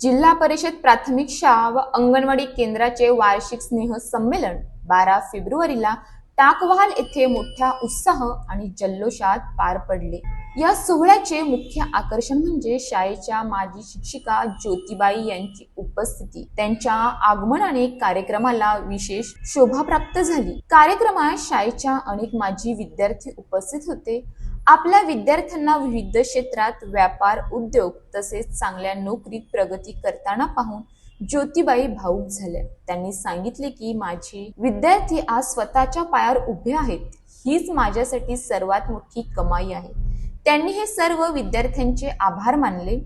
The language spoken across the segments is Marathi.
जिल्हा परिषद प्राथमिक शाळा व अंगणवाडी केंद्राचे वार्षिक स्नेह संमेलन 12 फेब्रुवारीला टाकवहाल येथे मोठ्या उत्साह आणि जल्लोषात पार पडले। या सोहळ्याचे मुख्य आकर्षण म्हणजे शाळेच्या माजी शिक्षिका ज्योतिबाई यांची उपस्थिती। त्यांच्या आगमनाने कार्यक्रमाला विशेष शोभा प्राप्त झाली। कार्यक्रमात शाळेच्या अनेक माजी विद्यार्थी उपस्थित होते। आपल्या विद्यार्थ्यांना विविध क्षेत्रात व्यापार, उद्योग तसेच चांगल्या नोकरीत प्रगती करताना पाहून ज्योतिबाई भावुक झाल्या। त्यांनी सांगितले की माझे विद्यार्थी आज स्वतःच्या पायावर उभे आहेत, हीच माझ्यासाठी सर्वात मोठी कमाई आहे। त्यांनी हे सर्व विद्यार्थ्यांचे आभार मानले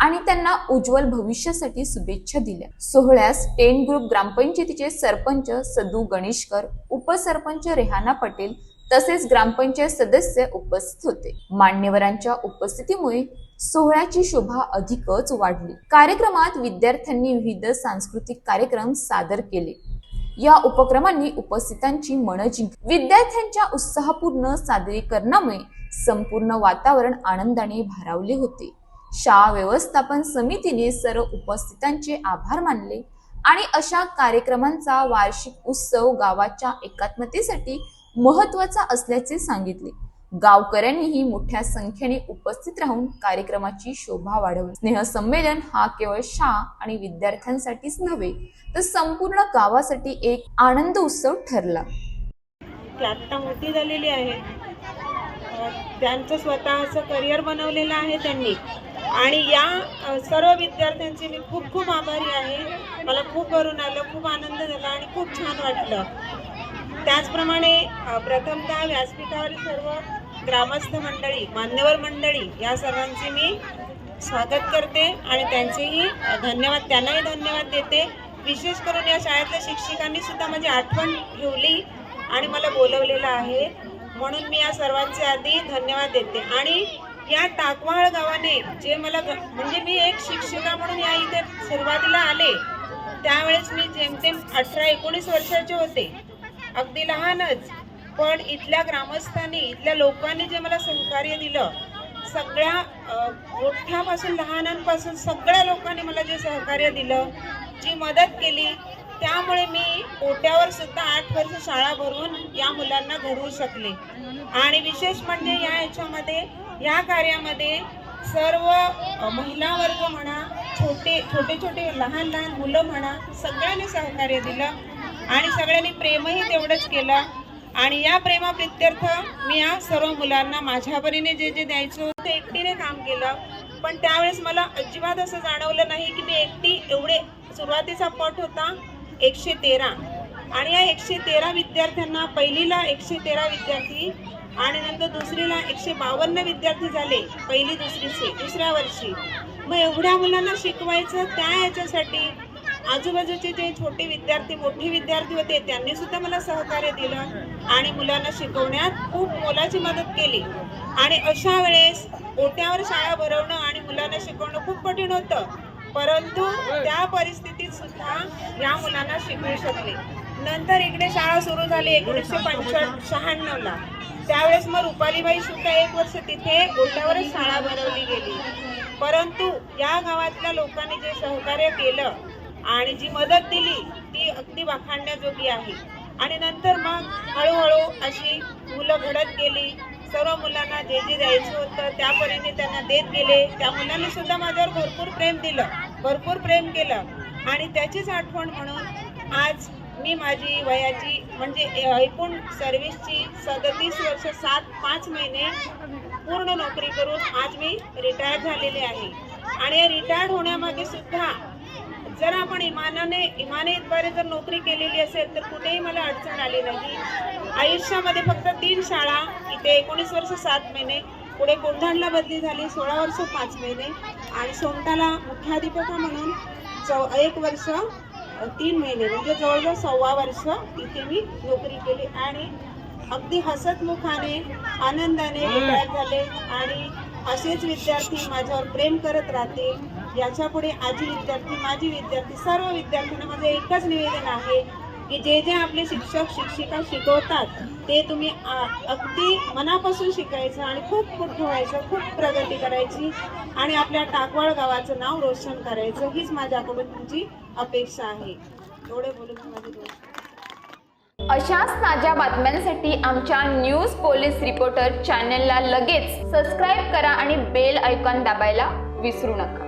आणि त्यांना उज्ज्वल भविष्यासाठी शुभेच्छा दिल्या। सोहळ्यास टेन ग्रुप ग्रामपंचायतीचे सरपंच सदू गणेशकर, उपसरपंच रेहाना पटेल तसेच ग्रामपंचायत सदस्य उपस्थित होते। मान्यवरांच्या उपस्थितीमुळे सोहळ्याची शोभा अधिकच वाढली। कार्यक्रमात विद्यार्थ्यांनी विविध सांस्कृतिक कार्यक्रम सादर केले। या उपक्रमांनी उपस्थितांची मन जिंकली। विद्यार्थ्यांच्या उत्साहपूर्ण सादरीकरणामुळे संपूर्ण वातावरण आनंदाने भारावले होते। शाळा व्यवस्थापन समितीने सर्व उपस्थितांचे आभार मानले आणि अशा कार्यक्रमांचा वार्षिक उत्सव गावाच्या एकात्मतेसाठी महत्त्वाचा असल्याचे सांगितले। गावकऱ्यांनीही मोठ्या संख्येने उपस्थित राहून कार्यक्रमाची शोभा वाढवली। स्नेह संमेलन हा केवळ शाळा आणि विद्यार्थ्यांसाठीच नव्हे तर संपूर्ण गावासाठी एक आनंद उत्सव ठरला। आता मोठी झालेली आहे, त्यांचं स्वतःचं करिअर बनवलेलं आहे त्यांनी, आणि या सर्व विद्यार्थ्यांचे मी खूप खूप आभारी आहे। मला खूप भरून आलं, खूप आनंद झाला आणि खूप छान वाटलं। त्याचप्रमाणे प्रथमतः व्यासपीठावर सर्व ग्रामस्थ मंडळी, मान्यवर मंडळी या सर्वांचे मी स्वागत करते आणि त्यांचेही धन्यवाद, त्यांनाही धन्यवाद देते। विशेष करून या शाळेतल्या शिक्षकांनी सुद्धा माझी आठवण ठेवली आणि मला बोलवलेलं आहे, म्हणून मी या सर्वांचे आधी धन्यवाद देते। आणि या टाकवहाल गावाने जे मला म्हणजे मी एक शिक्षिका म्हणून या इथे सुरुवातीला आले त्यावेळेस मी जेमतेम 18-19 वर्षाचे होते, अगदी लहानच, पण इथल्या ग्रामस्थांनी, इथल्या लोकांनी जे मला सहकार्य दिलं, सगळ्या मोठ्यापासून लहानांपासून सगळ्या लोकांनी मला जे सहकार्य दिलं, जी मदत केली, त्यामुळे मी पोट्यावर सुद्धा 8 वर्ष शाळा भरून या मुलांना घडवू शकले। आणि विशेष म्हणजे याच्यामध्ये, या कार्यामध्ये सर्व महिला वर्ग म्हणा, छोटे लहान मुलं म्हणा, सगळ्यांनी सहकार्य दिलं आणि सगळ्यांनी प्रेमही तेवढंच केलं। आणि या प्रेमाप्रित्यर्थ मी या सर्व मुलांना माझ्या परीने जे जे द्यायचं होतं एकटीने काम केलं, पण त्यावेळेस मला अजिबात असं जाणवलं नाही की मी एकटी एवढे, सुरुवातीचा पट होता 113 आणि या 113 विद्यार्थ्यांना, पहिलीला 113 विद्यार्थी आणि नंतर दुसरीला 152 विद्यार्थी झाले, पहिली दुसरीचे दुसऱ्या वर्षी। मग एवढ्या मुलांना शिकवायचं, त्या याच्यासाठी आजूबाजूचे जे छोटे विद्यार्थी, मोठे विद्यार्थी होते त्यांनी सुद्धा मला सहकार्य दिलं आणि मुलांना शिकवण्यात खूप मोलाची मदत केली। आणि अशा वेळेस पोट्यावर शाळा भरवणं आणि मुलांना शिकवणं खूप कठीण होतं, परंतु त्या परिस्थितीत सुद्धा या मुलांना शिकवू शकले। नंतर इकडे शाळा सुरू झाली 1996ला, त्यावेळेस मग रुपालीबाई सुद्धा 1 वर्ष तिथे पोट्यावरच शाळा भरवली गेली। परंतु या गावातल्या लोकांनी जे सहकार्य केलं आणि जी मदत दिली ती अगदी वाखाणण्याजोगी आहे। आणि नंतर मग हळूहळू अशी मुलं घडत गेली, सर्व मुलांना जे जे द्यायचं होतं त्या परीने त्यांना देत गेले। त्या मुलांनी सुद्धा माझ्यावर भरपूर प्रेम दिलं, भरपूर प्रेम केलं आणि त्याचीच आठवण म्हणून आज मी माझी वयाची म्हणजे एकूण सर्व्हिसची 37 वर्ष 5 महिने पूर्ण नोकरी करून आज मी रिटायर्ड झालेले आहे। आणि या रिटायर्ड होण्यामागे सुद्धा जर आपण इमानेद्वारे जर नोकरी केलेली असेल तर कुठेही मला अडचण आली नाही। आयुष्यामध्ये फक्त 3 शाळा, इथे 19 वर्ष 7 महिने, पुढे कोंढाणला बदली झाली 16 वर्ष 5 महिने आणि सोमटाला मुख्याध्यापिका म्हणून 1 वर्ष 3 महिने, म्हणजे जवळजवळ 1.25 वर्ष इथे मी नोकरी केली आणि अगदी हसतमुखाने आनंदाने रिटायर झाले। आणि असेच विद्यार्थी माझ्यावर प्रेम करत राहतील। याच्या पुढे आजी विद्यार्थी, माजी विद्यार्थी, सर्व विद्यार्थ्यांना माझं एकच निवेदन आहे की जे जे आपले शिक्षक शिक्षिका शिकवतात ते तुम्ही अगदी मनापासून शिकायचं आणि खूप मोठं व्हायचं, खूप प्रगती करायची आणि आपल्या टाकवळ गावाचं नाव रोशन करायचं, हीच माझ्याकडून तुमची अपेक्षा आहे. एवढे बोलून माझे दोन. अशाच ताज्या बातम्यांसाठी आमच्या न्यूज पोलीस रिपोर्टर चॅनलला लगेच सबस्क्राईब करा आणि बेल आयकॉन दाबायला विसरू नका.